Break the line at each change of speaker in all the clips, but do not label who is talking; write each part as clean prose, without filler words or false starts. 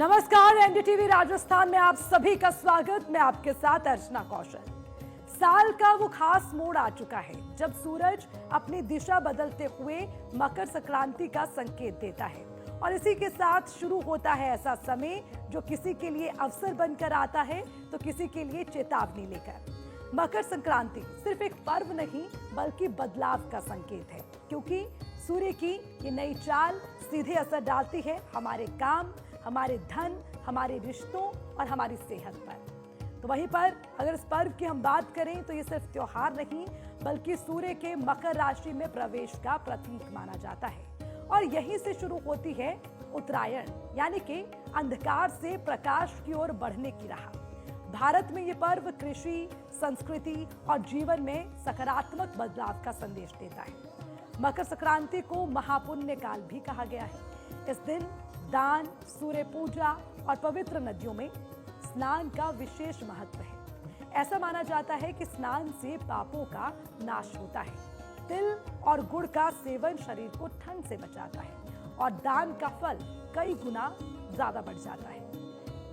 नमस्कार, एनडीटीवी राजस्थान में आप सभी का स्वागत। मैं आपके साथ अर्चना कौशल। साल का वो खास मोड़ आ चुका है जब सूरज अपनी दिशा बदलते हुए मकर संक्रांति का संकेत देता है और इसी के साथ शुरू होता है ऐसा समय जो किसी के लिए अवसर बनकर आता है तो किसी के लिए चेतावनी लेकर। मकर संक्रांति सिर्फ एक पर्व नहीं बल्कि बदलाव का संकेत है, क्योंकि सूर्य की ये नई चाल सीधे असर डालती है हमारे काम, हमारे धन, हमारे रिश्तों और हमारी सेहत पर। तो वहीं पर अगर इस पर्व की हम बात करें तो ये सिर्फ त्योहार नहीं बल्कि सूर्य के मकर राशि में प्रवेश का प्रतीक माना जाता है और यहीं से शुरू होती है उत्तरायण, यानी कि अंधकार से प्रकाश की ओर बढ़ने की राह। भारत में ये पर्व कृषि, संस्कृति और जीवन में सकारात्मक बदलाव का संदेश देता है। मकर संक्रांति को महापुण्य काल भी कहा गया है। इस दिन दान, सूर्य पूजा और पवित्र नदियों में स्नान का विशेष महत्व है। ऐसा माना जाता है कि स्नान से पापों का नाश होता है। तिल और गुड़ का सेवन शरीर को ठंड से बचाता है और दान का फल कई गुना ज्यादा बढ़ जाता है।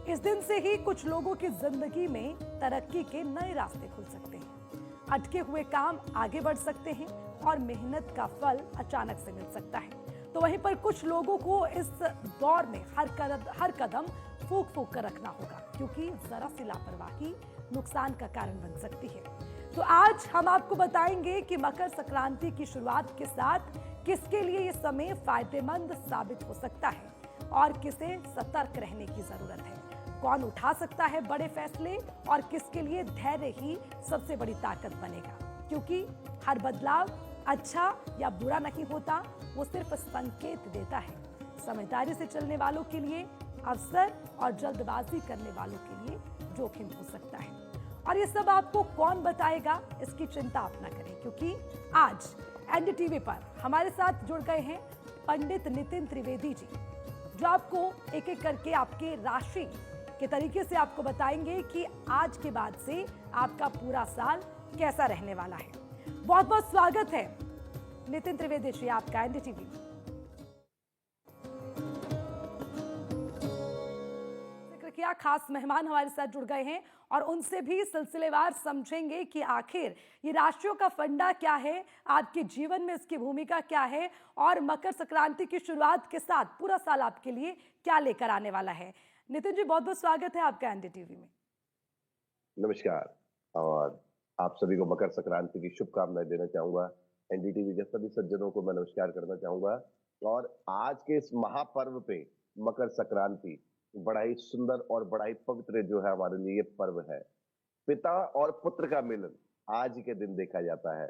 इस दिन से ही कुछ लोगों की जिंदगी में तरक्की के नए रास्ते खुल सकते हैं। अटके हुए काम आगे बढ़ सकते हैं और मेहनत का फल अचानक से मिल सकता है। तो वहीं पर कुछ लोगों को इस दौर में हर कदम फूंक फूंक कर रखना होगा, क्योंकि जरा सी लापरवाही नुकसान का कारण बन सकती है। तो आज हम आपको बताएंगे कि मकर संक्रांति की शुरुआत के साथ किसके लिए ये समय फायदेमंद साबित हो सकता है और किसे सतर्क रहने की जरूरत है। कौन उठा सकता है बड़े फैसले और किसके लिए धैर्य ही सबसे बड़ी ताकत बनेगा, क्योंकि हर बदलाव अच्छा या बुरा नहीं होता, वो सिर्फ संकेत देता है। समझदारी से चलने वालों के लिए अवसर और जल्दबाजी करने वालों के लिए जोखिम हो सकता है। और ये सब आपको कौन बताएगा, इसकी चिंता आप ना करें, क्योंकि आज एनडीटीवी पर हमारे साथ जुड़ गए हैं पंडित नितिन त्रिवेदी जी, जो आपको एक एक करके आपके राशि के तरीके से आपको बताएंगे कि आज के बाद से आपका पूरा साल कैसा रहने वाला है। बहुत बहुत स्वागत है नितिन त्रिवेदी जी आपका एनडीटीवी। जिक्र किया, खास मेहमान हमारे साथ जुड़ गए हैं और उनसे भी सिलसिलेवार समझेंगे कि आखिर ये राशियों का फंडा क्या है, आपके जीवन में इसकी भूमिका क्या है और मकर संक्रांति की शुरुआत के साथ पूरा साल आपके लिए क्या लेकर आने वाला है। नितिन जी, बहुत बहुत स्वागत है आपका एनडीटीवी में।
नमस्कार और आप सभी को मकर संक्रांति की शुभकामनाएं देना चाहूंगा। एनडीटीवी के सभी सज्जनों को मैं नमस्कार करना चाहूंगा। और आज के इस महापर्व पे मकर संक्रांति बड़ा ही सुंदर और बड़ा ही पवित्र जो है हमारे लिए ये पर्व है। पिता और पुत्र का मिलन आज के दिन देखा जाता है।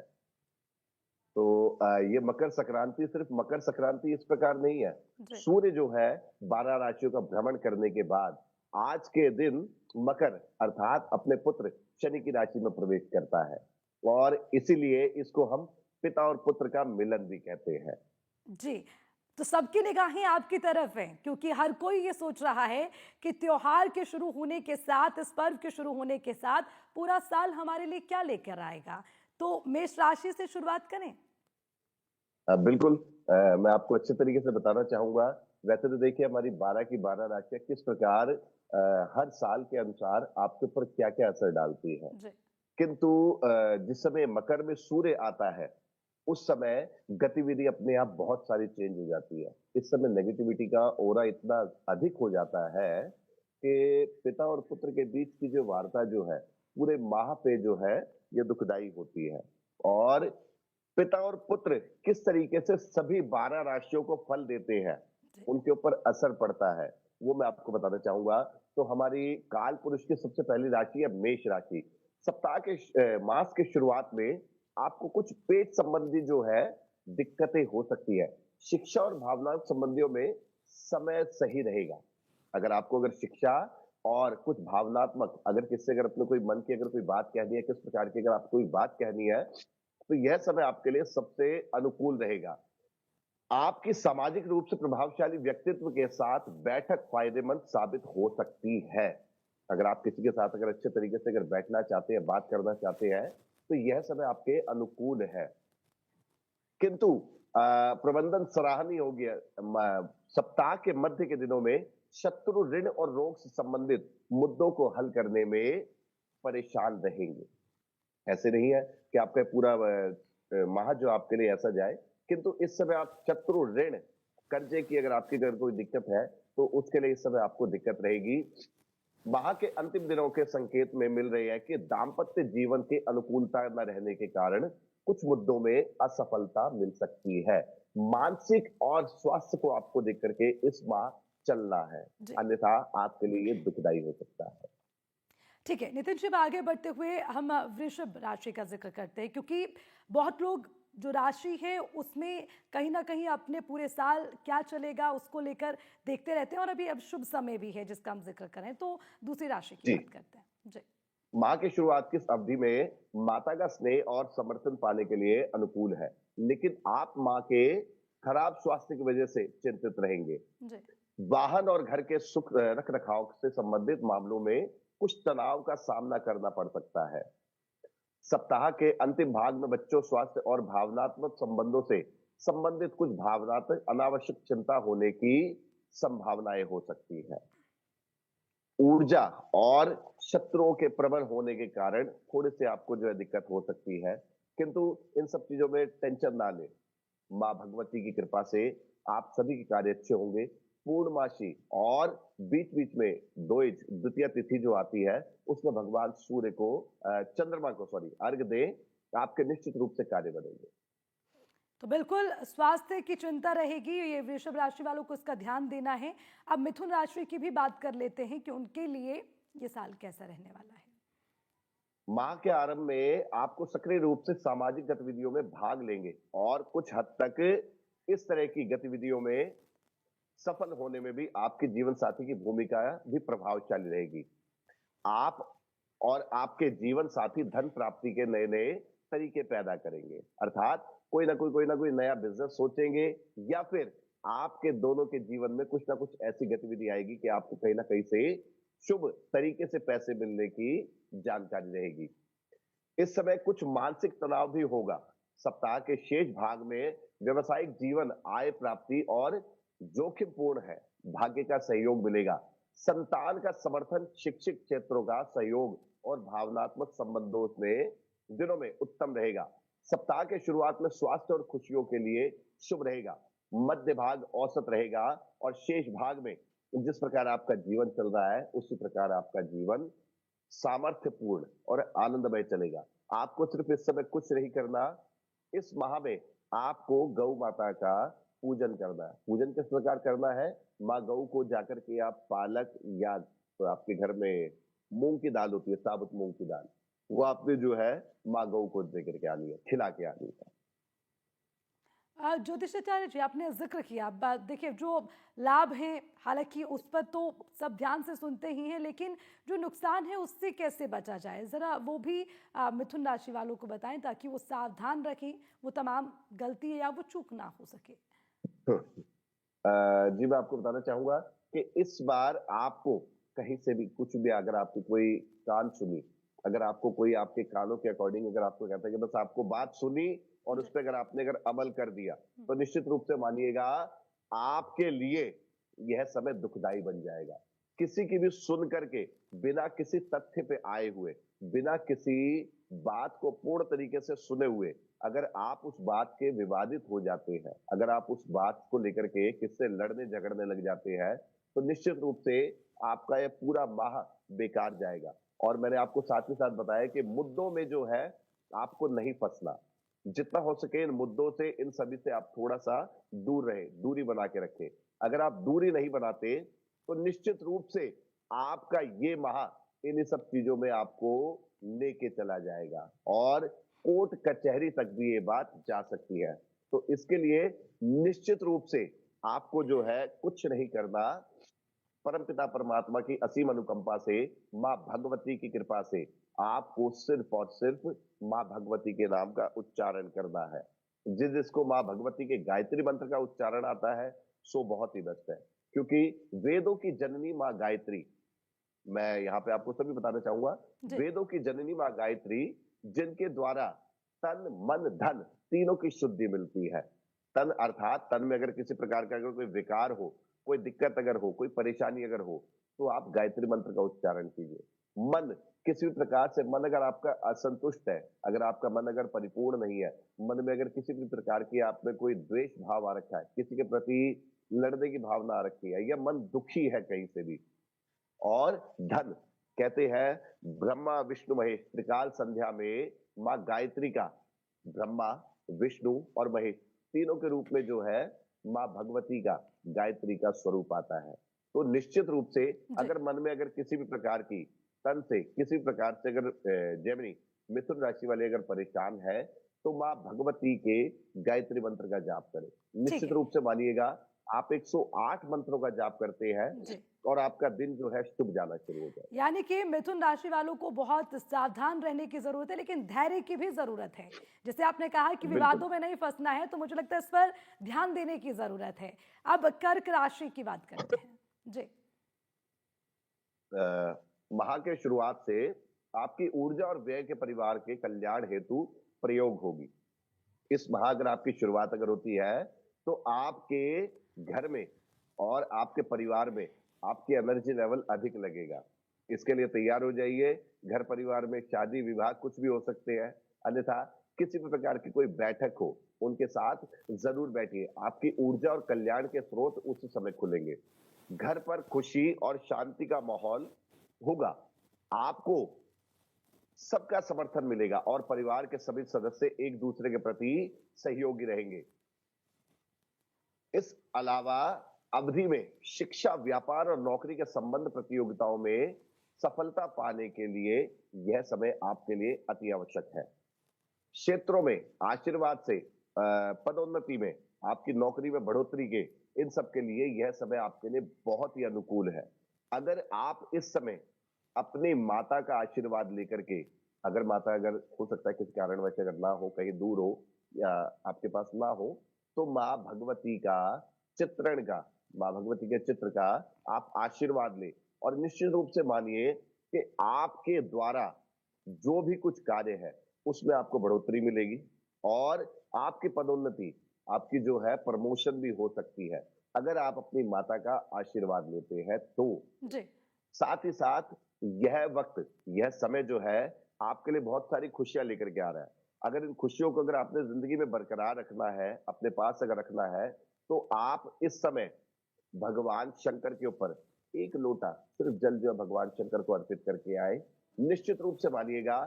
तो ये मकर संक्रांति सिर्फ मकर संक्रांति इस प्रकार नहीं है। सूर्य जो है 12 राशियों का भ्रमण करने के बाद आज के दिन मकर अर्थात अपने पुत्र शनि की राशि में प्रवेश करता है और इसीलिए इसको हम पिता और पुत्र का मिलन भी कहते हैं।
जी, तो सबकी निगाहें आपकी तरफ हैं, क्योंकि हर कोई ये सोच रहा है कि त्योहार के शुरू होने के साथ, इस पर्व के शुरू होने के साथ पूरा साल हमारे लिए क्या लेकर आएगा। तो मेष राशि से शुरुआत करें।
बिल्कुल। मैं आपको अच्छे तरीके से बताना चाहूंगा। वैसे तो देखिए हमारी 12 की 12 राशियां किस प्रकार हर साल के अनुसार आपके ऊपर क्या क्या असर डालती है, किंतु जिस समय मकर में सूर्य आता है उस समय गतिविधि अपने आप बहुत सारी चेंज हो जाती है। इस समय नेगेटिविटी का ओरा इतना अधिक हो जाता है कि पिता और पुत्र के बीच की जो वार्ता जो है पूरे माह पे जो है ये दुखदाई होती है। और पिता और पुत्र किस तरीके से सभी 12 राशियों को फल देते हैं, उनके ऊपर असर पड़ता है, वो मैं आपको बताना चाहूंगा। तो हमारी काल पुरुष की सबसे पहली राशि है मेष राशि। सप्ताह के मास के शुरुआत में आपको कुछ पेट संबंधी जो है दिक्कतें हो सकती है। शिक्षा और भावनात्मक संबंधियों में समय सही रहेगा। अगर शिक्षा और कुछ भावनात्मक अगर अपने कोई मन की अगर कोई बात कहनी है, किस प्रकार की अगर आपको कोई बात कहनी है, तो यह समय आपके लिए सबसे अनुकूल रहेगा। आपकी सामाजिक रूप से प्रभावशाली व्यक्तित्व के साथ बैठक फायदेमंद साबित हो सकती है। अगर आप किसी के साथ अगर अच्छे तरीके से अगर बैठना चाहते हैं, बात करना चाहते हैं, तो यह समय आपके अनुकूल है। किंतु प्रबंधन सराहनीय हो गया। सप्ताह के मध्य के दिनों में शत्रु ऋण और रोग से संबंधित मुद्दों को हल करने में परेशान रहेंगे। ऐसे नहीं है कि आपका पूरा माह जो आपके लिए ऐसा जाए, किंतु इस समय आप शत्रु ऋण, कर्जे की अगर आपकी अगर कोई दिक्कत है, तो उसके लिए इस समय आपको दिक्कत रहेगी। माह के अंतिम दिनों के संकेत में मिल रही है कि दाम्पत्य जीवन की अनुकूलता न रहने के कारण कुछ मुद्दों में असफलता मिल सकती है। मानसिक और स्वास्थ्य को आपको देख करके इस माह चलना है,
जी।
अन्यथा आपके लिए ये दुखदाई हो सकता है।
ठीक है नितिन जी, अब आगे बढ़ते हुए हम वृषभ राशि का जिक्र करते हैं, क्योंकि बहुत लोग जो राशि है उसमें कहीं ना कहीं अपने पूरे साल क्या चलेगा उसको लेकर देखते रहते हैं, और अभी अब शुभ समय भी है जिसका हम जिक्र करें, तो दूसरी राशि की
जी,
बात करते हैं। जी।
माह की शुरुआत की इस अवधि में माता का स्नेह और समर्थन पाने के लिए अनुकूल है, लेकिन आप माँ के खराब स्वास्थ्य की वजह से चिंतित रहेंगे।
जी।
वाहन और घर के सुख रख रखाव से संबंधित मामलों में कुछ तनाव का सामना करना पड़ सकता है। सप्ताह के अंतिम भाग में बच्चों स्वास्थ्य और भावनात्मक संबंधों से संबंधित कुछ भावनात्मक अनावश्यक चिंता होने की संभावनाएं हो सकती है। ऊर्जा और शत्रुओं के प्रबल होने के कारण थोड़े से आपको जो है दिक्कत हो सकती है, किंतु इन सब चीजों में टेंशन ना लें। माँ भगवती की कृपा से आप सभी के कार्य अच्छे होंगे। पूर्णमासी और बीच बीच में द्विज द्वितीय तिथि जो आती है, उसमें भगवान सूर्य को चंद्रमा को सॉरी अर्घ दें, आपके निश्चित रूप से कार्य बनेंगे।
तो बिल्कुल स्वास्थ्य की चिंता रहेगी, ये वृषभ राशि वालों को इसका ध्यान देना है। अब मिथुन राशि की भी बात कर लेते हैं कि उनके लिए ये साल कैसा रहने वाला है।
माह के आरंभ में आपको सक्रिय रूप से सामाजिक गतिविधियों में भाग लेंगे और कुछ हद तक इस तरह की गतिविधियों में सफल होने में भी आपके जीवन साथी की भूमिका भी प्रभावशाली रहेगी। आप और आपके जीवन साथी धन प्राप्ति के नए नए तरीके पैदा करेंगे, अर्थात कोई ना कोई नया बिजनेस सोचेंगे, या फिर आपके दोनों के जीवन में कुछ ना कुछ ऐसी गतिविधि आएगी कि आपको कहीं ना कहीं से शुभ तरीके से पैसे मिलने की जानकारी रहेगी। इस समय कुछ मानसिक तनाव भी होगा। सप्ताह के शेष भाग में व्यवसायिक जीवन आय प्राप्ति और जोखिम पूर्ण है। भाग्य का सहयोग मिलेगा। संतान का समर्थन, शिक्षित क्षेत्रों का सहयोग और भावनात्मक संबंधों में दिनों में उत्तम रहेगा। सप्ताह के शुरुआत में स्वास्थ्य और खुशियों के लिए शुभ रहेगा। मध्य भाग औसत रहेगा और शेष भाग में जिस प्रकार आपका जीवन चल रहा है उसी प्रकार आपका जीवन सामर्थ्यपूर्ण और आनंदमय चलेगा। आपको सिर्फ इस समय कुछ नहीं करना, इस माह में आपको गौ माता का पूजन करना है। पूजन किस प्रकार करना है? माँ गौ को जाकर के आप पालक या तो आपके घर में मूंग की दाल होती है, साबुत मूंग की दाल, वो आपने जो है माँ गौ को दे करके आनी है, खिला के आनी है।
ज्योतिषाचार्य जी, आपने जिक्र किया, देखिए जो लाभ हैं हालांकि उस पर तो सब ध्यान से सुनते ही हैं, लेकिन जो नुकसान है उससे कैसे बचा जाए, जरा वो भी मिथुन राशि वालों को बताएं ताकि वो सावधान रखें, वो तमाम गलती या वो चूक ना हो सके।
जी, मैं आपको बताना चाहूंगा कि इस बार आपको कहीं से भी कुछ भी अगर आपको कोई कान सुनी, अगर आपको कोई आपके कानों के अकॉर्डिंग अगर आपको कहता है कि बस आपको बात सुनी और उस
जी।
पर अगर आपने अगर अमल कर दिया, तो निश्चित रूप से मानिएगा आपके लिए यह समय दुखदाई बन जाएगा। किसी की भी सुन करके बिना किसी तथ्य पे आए हुए, बिना किसी बात को पूर्ण तरीके से सुने हुए अगर आप उस बात के विवादित हो जाते हैं, अगर आप उस बात को लेकर के किससे लड़ने झगड़ने लग जाते हैं, तो निश्चित रूप से आपका ये पूरा माह बेकार जाएगा। और मैंने आपको साथ ही साथ बताया कि मुद्दों में जो है आपको नहीं फंसना। जितना हो सके इन मुद्दों से, इन सभी से आप थोड़ा-सा दूर रहें, दूरी बना के रखें। अगर आप दूरी नहीं बनाते, तो निश्चित रूप से आपका ये माह इन्हीं सब चीज़ों में आपको लेके चला जाएगा और कोर्ट कचहरी तक भी ये बात जा सकती है। तो इसके लिए निश्चित रूप से आपको जो है कुछ नहीं करना, परमपिता परमात्मा की असीम अनुकंपा से, माँ भगवती की कृपा से आपको सिर्फ और सिर्फ माँ भगवती के नाम का उच्चारण करना है। जिसको माँ भगवती के गायत्री मंत्र का उच्चारण आता है, सो बहुत ही बेस्ट है। क्योंकि वेदों की जननी माँ गायत्री, मैं यहाँ पे आपको सभी बताना चाहूंगा,
जी।
वेदों की जननी माँ गायत्री, जिनके द्वारा तन मन धन तीनों की शुद्धि मिलती है। तन अर्थात तन में अगर किसी प्रकार का अगर कोई विकार हो, कोई दिक्कत अगर हो, कोई परेशानी अगर हो, तो आप गायत्री मंत्र का उच्चारण कीजिए। मन किसी भी प्रकार से मन अगर आपका असंतुष्ट है, अगर आपका मन अगर परिपूर्ण नहीं है, मन में अगर किसी भी प्रकार की आप में कोई द्वेष भाव आ रखा है, किसी के प्रति लड़ने की भावना आ रखी है या मन दुखी है कहीं से भी, और धन कहते हैं ब्रह्मा विष्णु महेश त्रिकाल संध्या में माँ गायत्री का ब्रह्मा विष्णु और महेश तीनों के रूप में जो है माँ भगवती का गायत्री का स्वरूप आता है। तो निश्चित रूप से
जी।
अगर मन में अगर किसी भी प्रकार की तन से किसी भी प्रकार से अगर जेमिनी मिथुन राशि वाले अगर परेशान है तो माँ भगवती के गायत्री मंत्र का जाप करें।
ठीक
निश्चित
है।
रूप से मानिएगा आप 108 मंत्रों का जाप करते हैं
जी।
और आपका दिन जो है शुभ जाना शुरू हो जाए।
यानी कि मिथुन राशि वालों को बहुत सावधान रहने की जरूरत है, लेकिन धैर्य की भी जरूरत है। जैसे आपने कहा कि
बिल्कुल।
विवादों में नहीं फंसना है, तो मुझे लगता है इस पर ध्यान देने की जरूरत है। अब कर्क राशि की बात करते हैं। जी।
माह के शुरुआत से आपकी ऊर्जा और व्यय के परिवार के कल्याण हेतु प्रयोग होगी। इस माह अगर आपकी शुरुआत अगर होती है तो आपके घर में और आपके परिवार में आपकी एनर्जी लेवल अधिक लगेगा। इसके लिए तैयार हो जाइए। घर परिवार में शादी विवाह कुछ भी हो सकते हैं, अन्यथा किसी भी प्रकार की कोई बैठक हो उनके साथ जरूर बैठिए। आपकी ऊर्जा और कल्याण के स्रोत उस समय खुलेंगे। घर पर खुशी और शांति का माहौल होगा। आपको सबका समर्थन मिलेगा और परिवार के सभी सदस्य एक दूसरे के प्रति सहयोगी रहेंगे। इस अलावा अवधि में शिक्षा, व्यापार और नौकरी के संबंध प्रतियोगिताओं में सफलता पाने के लिए यह समय आपके लिए अति आवश्यक है। क्षेत्रों में आशीर्वाद से पदोन्नति में, आपकी नौकरी में बढ़ोतरी के, इन सब के लिए यह समय आपके लिए बहुत ही अनुकूल है। अगर आप इस समय अपनी माता का आशीर्वाद लेकर के, अगर माता अगर हो सकता है किसी कारणवश अगर ना हो, कहीं दूर हो या आपके पास ना हो, तो माँ भगवती का चित्रण का, माँ भगवती के चित्र का आप आशीर्वाद लें और निश्चित रूप से मानिए कि आपके द्वारा जो भी कुछ कार्य है उसमें आपको बढ़ोतरी मिलेगी और आपकी पदोन्नति, आपकी जो है प्रमोशन भी हो सकती है अगर आप अपनी माता का आशीर्वाद लेते हैं तो।
जी।
साथ ही साथ यह वक्त, यह समय जो है आपके लिए बहुत सारी खुशियां लेकर के आ रहा है। अगर इन खुशियों को अगर आपने जिंदगी में बरकरार रखना है, अपने पास अगर रखना है, तो आप इस समय भगवान शंकर के ऊपर एक लोटा सिर्फ जल जो है भगवान शंकर को अर्पित करके आए। निश्चित रूप से मानिएगा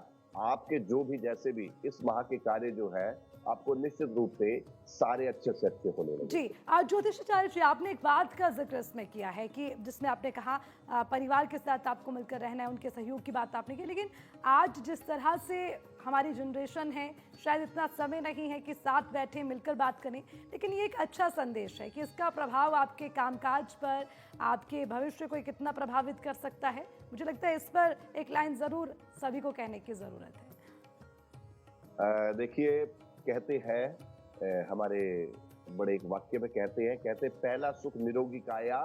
आपके जो भी जैसे भी इस माह के कार्य जो है आपको निश्चित रूप से सारे अच्छे से अच्छे होने
जी।
लगेंगे।
ज्योतिषाचार्य जी, आपने एक बात का जिक्र इसमें किया है कि जिसमें आपने कहा परिवार के साथ आपको मिलकर रहना है, उनके सहयोग की बात आपने की, लेकिन आज जिस तरह से हमारी जनरेशन है, शायद इतना समय नहीं है कि साथ बैठे मिलकर बात करें, लेकिन ये एक अच्छा संदेश है कि इसका प्रभाव आपके कामकाज पर, आपके भविष्य को कितना प्रभावित कर सकता है। मुझे लगता है इस पर एक लाइन जरूर सभी को कहने की जरूरत है।
देखिए, कहते हैं हमारे बड़े एक वाक्य में कहते पहला सुख निरोगी काया,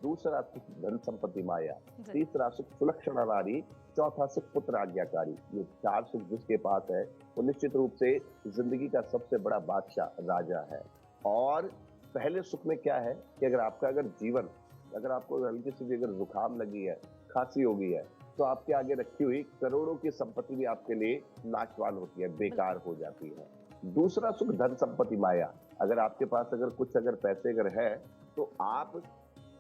दूसरा सुख धन संपत्ति माया,
जी।
तीसरा सुख सुलक्षणा नारी, चौथा सुख पुत्र आज्ञाकारी। ये 4 सुख जिसके पास है वो निश्चित रूप से जिंदगी का सबसे बड़ा बादशाह राजा है। और पहले सुख में क्या है कि अगर आपका अगर जीवन, अगर आपको हल्की सी भी अगर जुकाम लगी है, खांसी हो गई है, तो आपके आगे रखी हुई करोड़ों की संपत्ति भी आपके लिए नाशवान होती है, बेकार हो जाती है। दूसरा सुख धन संपत्ति माया, अगर आपके पास अगर कुछ अगर पैसे अगर है तो आप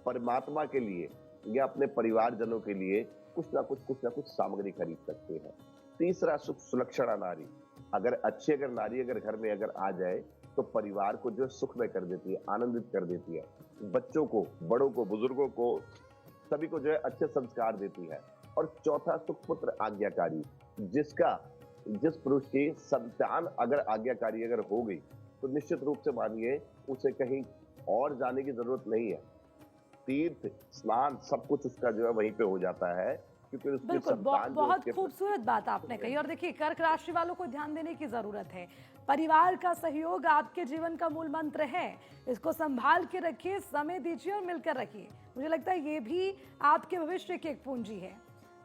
परमात्मा के लिए या अपने परिवारजनों के लिए कुछ ना कुछ सामग्री खरीद सकते हैं। तीसरा सुख सुलक्षणा नारी, अगर अच्छी अगर नारी अगर घर में अगर आ जाए तो परिवार को जो सुख में कर देती है, आनंदित कर देती है, बच्चों को, बड़ों को, बुजुर्गों को, सभी को जो है अच्छे संस्कार देती है। और चौथा सुख पुत्र आज्ञाकारी, जिस पुरुष की संतान अगर आज्ञाकारी अगर हो गई तो निश्चित रूप से मानिए उसे कहीं और जाने की जरूरत नहीं है। तीर्थ स्नान सब कुछ उसका जो है वहीं पे हो जाता है, क्योंकि उसकी
बिल्कुल,
संतान जो
बहुत
उसके
खूबसूरत बात आपने कही। और देखिए, कर्क राशि वालों को ध्यान देने की जरूरत है। परिवार का सहयोग आपके जीवन का मूल मंत्र है, इसको संभाल के रखिए, समय दीजिए और मिलकर रखिए। मुझे लगता है ये भी आपके भविष्य की एक पूंजी है।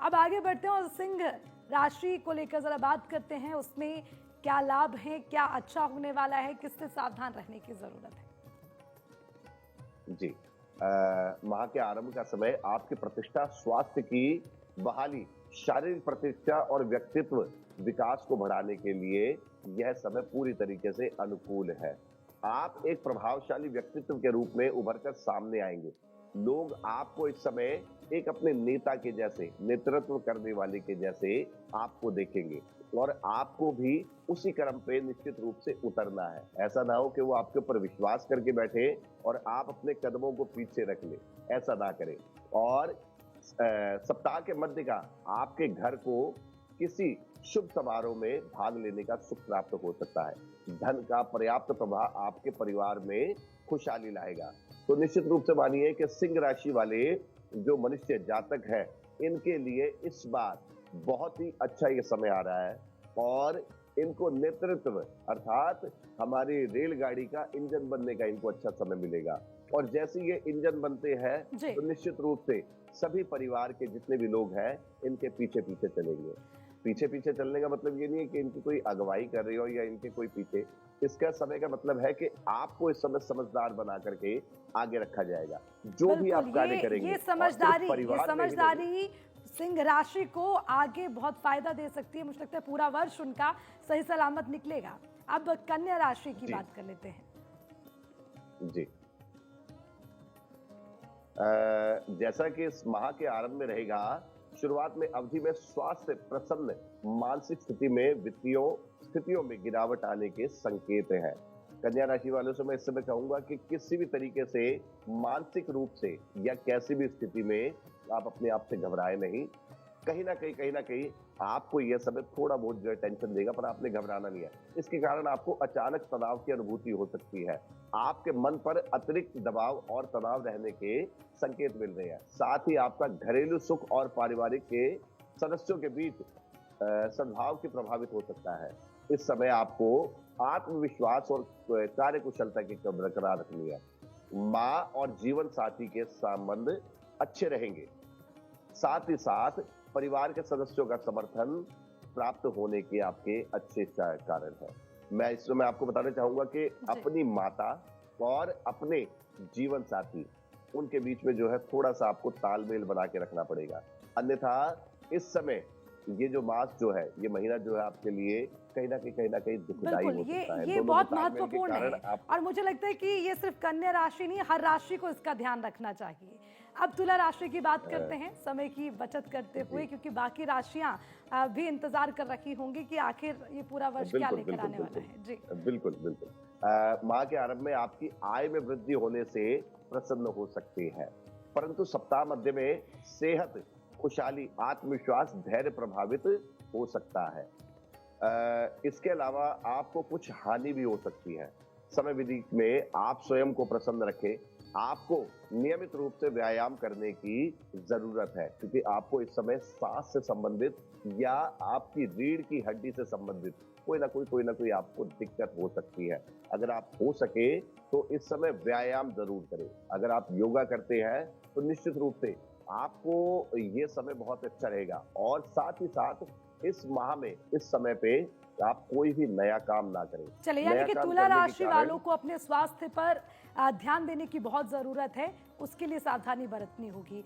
अब आगे बढ़ते हैं और सिंह राशि को लेकर जरा बात करते हैं। उसमें क्या लाभ है, क्या अच्छा होने वाला है, किससे सावधान रहने की जरूरत है?
जी, माह के आरंभ का समय आपकी प्रतिष्ठा, स्वास्थ्य की बहाली, शारीरिक प्रतिष्ठा और व्यक्तित्व विकास को बढ़ाने के लिए यह समय पूरी तरीके से अनुकूल है। आप एक प्रभावशाली व्यक्तित्व के रूप में उभर कर सामने आएंगे। लोग आपको इस समय एक अपने नेता के जैसे, नेतृत्व करने वाले के जैसे आपको देखेंगे और आपको भी उसी क्रम पे निश्चित रूप से उतरना है। ऐसा ना हो कि वो आपके ऊपर विश्वास करके बैठे और आप अपने कदमों को पीछे रख ले, ऐसा ना करें। और सप्ताह के मध्य का आपके घर को किसी शुभ समारोह में भाग लेने का सुख प्राप्त हो सकता है। धन का पर्याप्त प्रभाव आपके परिवार में खुशहाली लाएगा। तो निश्चित रूप से मानिए कि सिंह राशि वाले जो मनुष्य जातक है, इनके लिए इस बार बहुत ही अच्छा ये समय आ रहा है और इनको नेतृत्व अर्थात हमारी रेलगाड़ी का इंजन बनने का इनको अच्छा समय मिलेगा। और जैसे ये इंजन बनते हैं
जी।
तो निश्चित रूप से सभी परिवार के जितने भी लोग हैं इनके पीछे पीछे चलेंगे। पीछे पीछे चलने का मतलब ये नहीं है कि इनकी कोई अगुवाई कर रही हो या इनके कोई पीछे। इसका समय का मतलब है कि आपको इस समय समझदार बना करके आगे रखा जाएगा। जो भी आप
बिल्कुल,
कार्य करेंगे
ये
और सिर्फ
समझदारी
परिवार में ही नहीं।
सिंह राशि को आगे बहुत फायदा दे सकती है। मुझे लगता है पूरा वर्ष उनका सही सलामत निकलेगा। अब कन्या राशि की
जी।
बात कर लेते हैं।
जी। जैसा कि इस माह के आरंभ में रहेगा, शुरुआत में अवधि में स्वास्थ्य, प्रसन्न मानसिक स्थिति में वित्तीय स्थितियों में गिरावट आने के संकेत हैं। कन्या राशि वालों से मैं इस समय कहूंगा कि किसी भी तरीके से मानसिक रूप से या कैसी भी स्थिति में आप अपने आप से घबराए नहीं। कहीं ना कहीं आपको यह समय थोड़ा बहुत जो है टेंशन देगा, पर आपने घबराना नहीं है। इसके कारण आपको अचानक तनाव की अनुभूति हो सकती है। आपके मन पर अतिरिक्त दबाव और तनाव रहने के संकेत मिल रहे हैं। साथ ही आपका घरेलू सुख और पारिवारिक के सदस्यों के बीच सद्भाव की प्रभावित हो सकता है। इस समय आपको आत्मविश्वास और कार्य कुशलता की बरकरार रखनी है। माँ और जीवन साथी के संबंध अच्छे रहेंगे। साथ ही साथ परिवार के सदस्यों का समर्थन प्राप्त होने के आपके अच्छे कारण है। मैं इस समय आपको बताना चाहूंगा कि अपनी माता और अपने जीवन साथी उनके बीच में जो है थोड़ा सा आपको तालमेल बना के रखना पड़ेगा। अन्यथा इस समय ये जो मास जो है, ये महीना जो है आपके लिए कहीं ना कहीं दुखदायी हो सकता है।
ये
दोनों
बहुत
के तालमेल के
महत्वपूर्ण
कारण
है
आप
और मुझे लगता है कि ये सिर्फ कन्या राशि नहीं, हर राशि को इसका ध्यान रखना चाहिए। अब तुला राशि की बात करते हैं, समय की बचत करते हुए, क्योंकि बाकी राशियां भी इंतजार कर रखी होंगी कि आखिर ये पूरा वर्ष क्या लेकर आने वाला है। जी
बिल्कुल। माह के आरंभ में आपकी आय में वृद्धि होने से प्रसन्न हो सकती है, परंतु सप्ताह मध्य में सेहत, खुशहाली, आत्मविश्वास, धैर्य प्रभावित हो सकता है। इसके अलावा आपको कुछ हानि भी हो सकती है। समय विधि में आप स्वयं को प्रसन्न रखें। आपको नियमित रूप से व्यायाम करने की जरूरत है, क्योंकि आपको इस समय सांस से संबंधित या आपकी रीढ़ की हड्डी से संबंधित कोई ना कोई आपको दिक्कत हो सकती है। अगर आप हो सके तो इस समय व्यायाम जरूर करें। अगर आप योगा करते हैं तो निश्चित रूप से आपको ये समय बहुत अच्छा रहेगा। और साथ ही साथ इस माह में इस समय पे आप कोई भी नया काम ना करें।
चलिए, यानी
नया
कि
काम
तुला
करने के
राशि
कारण
वालों को अपने स्वास्थ्य पर ध्यान देने की बहुत जरूरत है, उसके लिए सावधानी बरतनी होगी।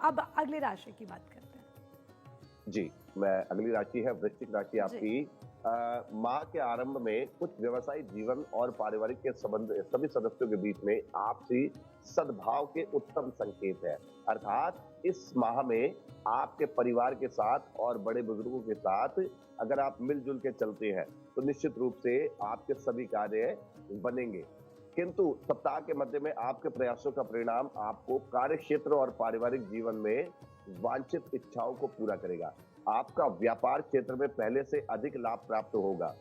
अब अगली राशि की बात करते हैं।
जी, मैं अगली राशि है वृश्चिक राशि आपकी। माह के आरंभ में कुछ व्यवसायिक जीवन और पारिवारिक के संबंध सभी सदस्यों के बीच में आपसी सद्भाव के उत्तम संकेत है। अर्थात इस माह में आपके परिवार के साथ और बड़े बुजुर्गों के साथ अगर आप मिलजुल के चलते हैं तो निश्चित रूप से आपके सभी कार्य बनेंगे। किंतु सप्ताह के मध्य में आपके प्रयासों का परिणाम आपको कार्य क्षेत्र और पारिवारिक जीवन में वांछित इच्छाओं को पूरा करेगा। आपका व्यापार क्षेत्र में पहले से अधिक लाभ प्राप्त होगा।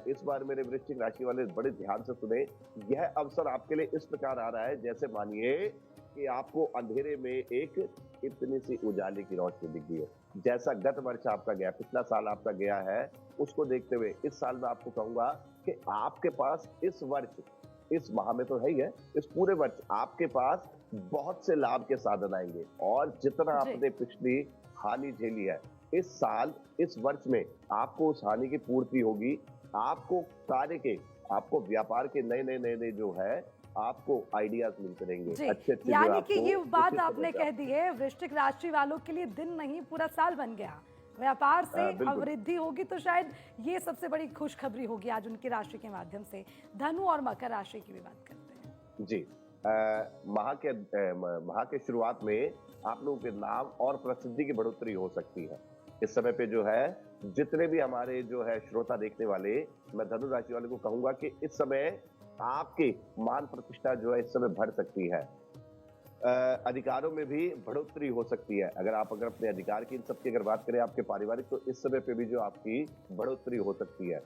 इस बार मेरे वृश्चिक राशि वाले बड़े ध्यान से सुने। यह अवसर आपके लिए इस प्रकार आ रहा है जैसे मानिए कि आपको अंधेरे में एक इतनी सी उजाले की रोशनी दिख गई है। जैसा गत वर्ष आपका गया, पिछला साल आपका गया है, उसको देखते हुए इस साल में आपको कहूंगा कि आपके पास इस वर्ष, इस माह में तो है ही है, इस पूरे वर्ष आपके पास बहुत से लाभ के साधन आएंगे। और जितना आपने पिछली हानि झेली है, इस साल, इस वर्ष में आपको उस हानि की पूर्ति होगी। आपको कार्य के आपको व्यापार के नए जो है आपको आइडियाज मिलते रहेंगे,
जी,
अच्छे
यानी कि
आपको
ये बात
उचित
आपने
समय पे
कह दी है, वृश्चिक राशि वालों के लिए दिन नहीं पूरा साल बन गया। व्यापार से
बिल्कुल
अवृद्धि होगी तो शायद ये सबसे बड़ी खुशखबरी होगी आज उनकी राशि के माध्यम से। धनु और मकर राशि की भी बात करते हैं।
जी। माह के शुरुआत में आप लोगों के नाम और प्रसिद्धि की बढ़ोतरी हो सकती है। इस समय पे जो है जितने भी हमारे जो है श्रोता देखने वाले, मैं धनु राशि वाले को कहूंगा कि इस समय आपकी मान प्रतिष्ठा जो है इस समय बढ़ सकती है। अधिकारों में भी बढ़ोतरी हो सकती है। अगर अपने अधिकार की इन सब की अगर बात करें आपके पारिवारिक, तो इस समय पे भी जो आपकी बढ़ोतरी हो सकती है।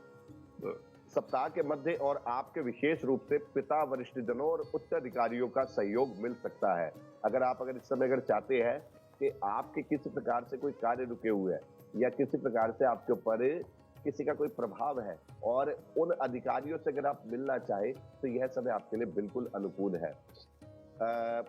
सप्ताह के मध्य और आपके विशेष रूप से पिता, वरिष्ठ जनों और उच्च अधिकारियों का सहयोग मिल सकता है। अगर इस समय अगर चाहते हैं कि आपके किसी प्रकार से कोई कार्य रुके हुए है या किसी प्रकार से आपके ऊपर किसी का कोई प्रभाव है और उन अधिकारियों से अगर आप मिलना चाहे तो यह समय आपके लिए बिल्कुल अनुकूल है।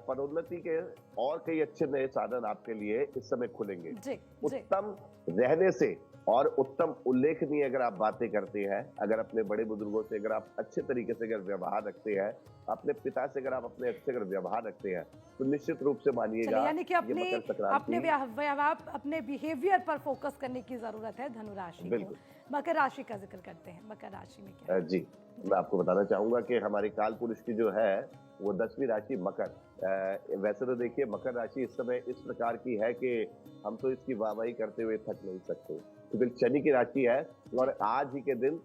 पदोन्नति के और कई अच्छे नए साधन आपके लिए इस समय खुलेंगे।
जी,
उत्तम रहने से और उत्तम उल्लेखनीय अगर आप बातें करते हैं, अगर अपने बड़े बुजुर्गों से अगर आप अच्छे तरीके से अगर व्यवहार रखते हैं, अपने पिता से अगर आप अपने अच्छे अगर व्यवहार रखते हैं, तो निश्चित रूप से मानिएगा
यानी कि
ये
अपने
मकर
अपने
संक्रांति
व्यवहार, अपने बिहेवियर पर फोकस करने की जरूरत है धनु राशि को।
बिल्कुल।
मकर राशि का जिक्र करते हैं, मकर राशि में क्या है?
जी, मैं आपको बताना चाहूंगा कि हमारे काल पुरुष की जो है वो 10वीं राशि मकर। वैसे तो देखिए मकर राशि इस समय इस प्रकार की है कि हम तो इसकी वाहवाही करते हुए थक नहीं सकते, क्योंकि शनि की राशि है और आज ही के दिन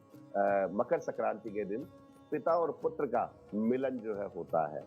मकर संक्रांति के दिन पिता और पुत्र का मिलन जो है होता है।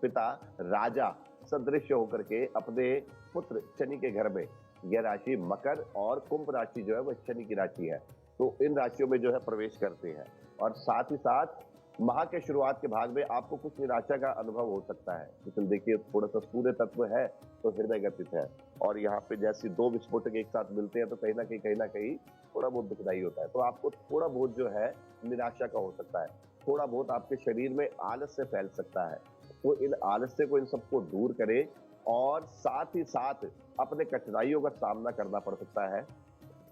पिता राजा सदृश होकर के अपने पुत्र शनि के घर में, यह राशि मकर और कुंभ राशि जो है वह शनि की राशि है, तो इन राशियों में जो है प्रवेश करते हैं। और साथ ही साथ माह के शुरुआत के भाग में आपको कुछ निराशा का अनुभव हो सकता है, लेकिन देखिए थोड़ा सा सूर्य तत्व है तो हृदय गतित है और यहाँ पे जैसे दो विस्फोटक एक साथ मिलते हैं तो कहीं ना कहीं थोड़ा बहुत दुखदाई होता है, तो आपको थोड़ा बहुत जो है निराशा का हो सकता है। थोड़ा बहुत आपके शरीर में आलस्य फैल सकता है, तो इन आलस्य को इन सबको दूर करें और साथ ही साथ अपने कठिनाइयों का सामना करना पड़ सकता है।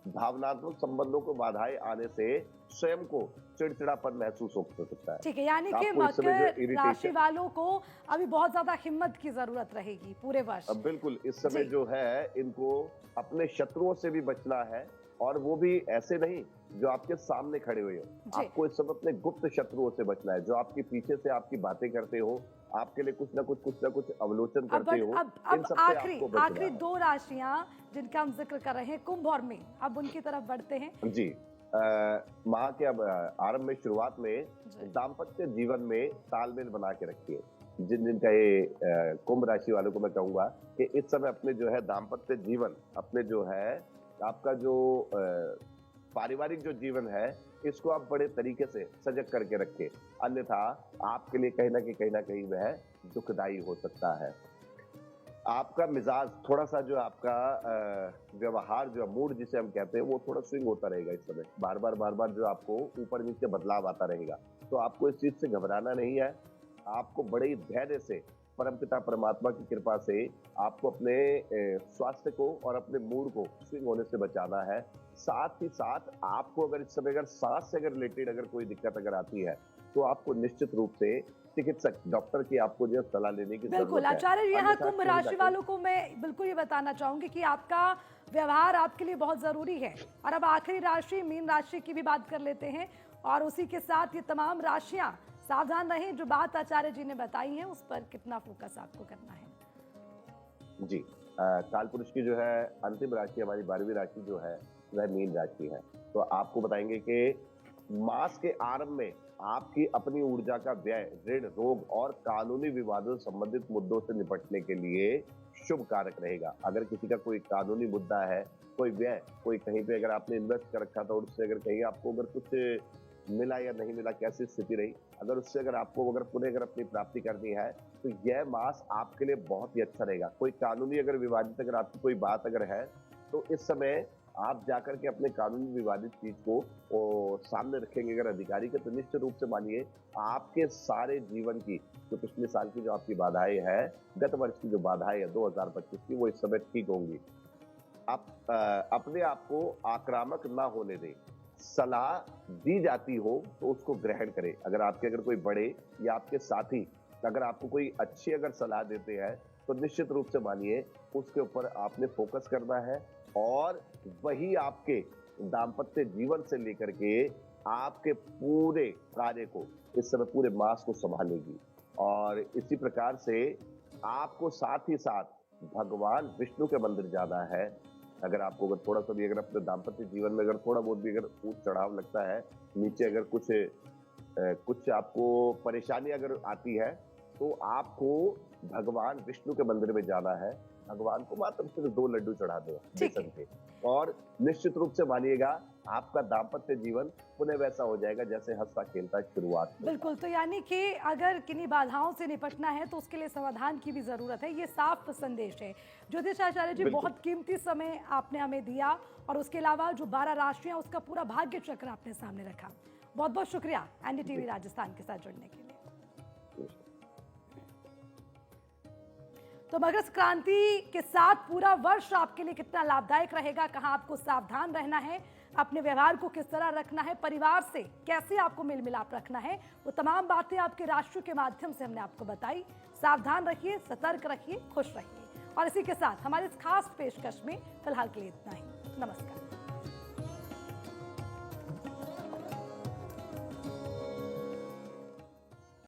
भावनात्मक संबंधों को बाधाएं आने से स्वयं को चिड़चिड़ापन महसूस हो सकता है।
ठीक है, यानी कि
आपको इस समय जो
मकर राशि वालों को अभी बहुत ज्यादा हिम्मत की जरूरत रहेगी पूरे वर्ष।
अब बिल्कुल इस समय
जी।
जो है इनको अपने शत्रुओं से भी बचना है, और वो भी ऐसे नहीं जो आपके सामने खड़े हुए हो।
जी।
आपको इस समय अपने गुप्त शत्रुओं से बचना है, जो आपके पीछे से आपकी बातें करते हो, आपके लिए कुछ ना कुछ अवलोचन
अब
करते हो, इन
अब
सब से आपको बचना
आखिरी
है।
दो राशियां जिनका हम जिक्र कर रहे हैं, कुंभ और मीन, अब उनकी तरफ बढ़ते हैं।
जी। माह के अब आरंभ में शुरुआत में
जी।
दाम्पत्य जीवन में तालमेल बना के रखिए। जिनका ये कुंभ राशि वालों को मैं कहूंगा कि इस समय अपने जो है दाम्पत्य जीवन, अपने जो है आपका जो पारिवारिक जो जीवन है, इसको आप बड़े तरीके से सजग करके रखें, अन्यथा आपके लिए कहीं ना कहीं वह दुखदाई हो सकता है। आपका मिजाज थोड़ा सा जो आपका व्यवहार जो मूड जिसे हम कहते हैं वो थोड़ा स्विंग होता रहेगा इस समय, बार बार जो आपको ऊपर नीचे बदलाव आता रहेगा, तो आपको इस चीज से घबराना नहीं है। आपको बड़े ही धैर्य से परमपिता परमात्मा की कृपा से आपको अपने स्वास्थ्य को और अपने मूड को स्विंग होने से बचाना है। साथ ही साथ आपको अगर इस समय अगर सांस से अगर रिलेटेड अगर कोई दिक्कत अगर आती है, तो आपको निश्चित रूप से चिकित्सक डॉक्टर की आपको जो सलाह लेने की
बिल्कुल
जरूरत है।
आचार्य, यहाँ
अन्यथा
कुंभ राशि वालों को मैं बिल्कुल ये बताना चाहूंगी कि आपका व्यवहार आपके लिए बहुत जरूरी है। और अब आखिरी राशि मीन राशि की भी बात कर लेते हैं, और उसी के साथ ये तमाम राशियां सावधान रहें, जो बात आचार्य जी ने बताई है उस पर कितना फोकस आपको करना है।
जी, काल पुरुष की जो है अंतिम राशि हमारी 12वीं राशि जो है वह मीन राशि है। तो आपको बताएंगे कि मास के आरंभ में आपकी अपनी ऊर्जा का व्यय ऋण, रोग और कानूनी विवादों से संबंधित मुद्दों से निपटने के लिए शुभ कारक रहेगा। अगर किसी का कोई कानूनी मुद्दा है, कोई व्यय, कोई कहीं पे अगर आपने इन्वेस्ट कर रखा था और उससे अगर कहीं आपको अगर कुछ मिला या नहीं मिला, कैसी स्थिति रही, अगर उससे अगर आपको अगर पुनः अगर अपनी प्राप्ति करनी है, तो यह मास आपके लिए बहुत ही अच्छा रहेगा। कोई कानूनी अगर विवादित अगर आपकी कोई बात अगर है, तो इस समय आप जाकर के अपने कानूनी विवादित चीज को सामने रखेंगे अगर अधिकारी के, तो निश्चित रूप से मानिए आपके सारे जीवन की जो पिछले साल की जो आपकी बाधाएं हैं, गत वर्ष की जो बाधाएं है 2025 की, वो इस समय ठीक होंगी। आप अपने आप को आक्रामक ना होने दें, सलाह दी जाती हो तो उसको ग्रहण करें। अगर आपके अगर कोई बड़े या आपके साथी अगर आपको कोई अच्छी अगर सलाह देते हैं तो निश्चित रूप से मानिए उसके ऊपर आपने फोकस करना है और वही आपके दाम्पत्य जीवन से लेकर के आपके पूरे कार्य को इस समय पूरे मास को संभालेगी। और इसी प्रकार से आपको साथ ही साथ भगवान विष्णु के मंदिर जाना है। अगर आपको अगर थोड़ा सा भी अगर अपने दाम्पत्य जीवन में अगर थोड़ा बहुत भी अगर ऊंच चढ़ाव लगता है, नीचे अगर कुछ आपको परेशानी अगर आती है, तो आपको भगवान विष्णु के मंदिर में जाना है। भगवान को मात्र सिर्फ 2 लड्डू चढ़ा दें
ठीक है।
बेसन के और निश्चित रूप से मानिएगा आपका दाम्पत्य जीवन पुनः वैसा हो जाएगा जैसे हंसता खेलता शुरुआत में था।
बिल्कुल, तो यानी कि अगर किन्हीं बाधाओं से निपटना है तो उसके लिए समाधान की भी जरूरत है, ये साफ संदेश है। ज्योतिषाचार्य जी,
बिल्कुल।
बहुत कीमती समय आपने हमें दिया और उसके अलावा जो 12 राशियां उसका पूरा भाग्य चक्र आपने सामने रखा। बहुत बहुत शुक्रिया एनडीटीवी राजस्थान के साथ जुड़ने के लिए। तो मकर संक्रांति के साथ पूरा वर्ष आपके लिए कितना लाभदायक रहेगा, कहां आपको सावधान रहना है, अपने व्यवहार को किस तरह रखना है, परिवार से कैसे आपको मेल मिलाप रखना है, वो तमाम बातें आपके राशियों के माध्यम से हमने आपको बताई। सावधान रहिए, सतर्क रहिए, खुश रहिए। और इसी के साथ हमारे इस खास पेशकश में फिलहाल के लिए इतना ही। नमस्कार।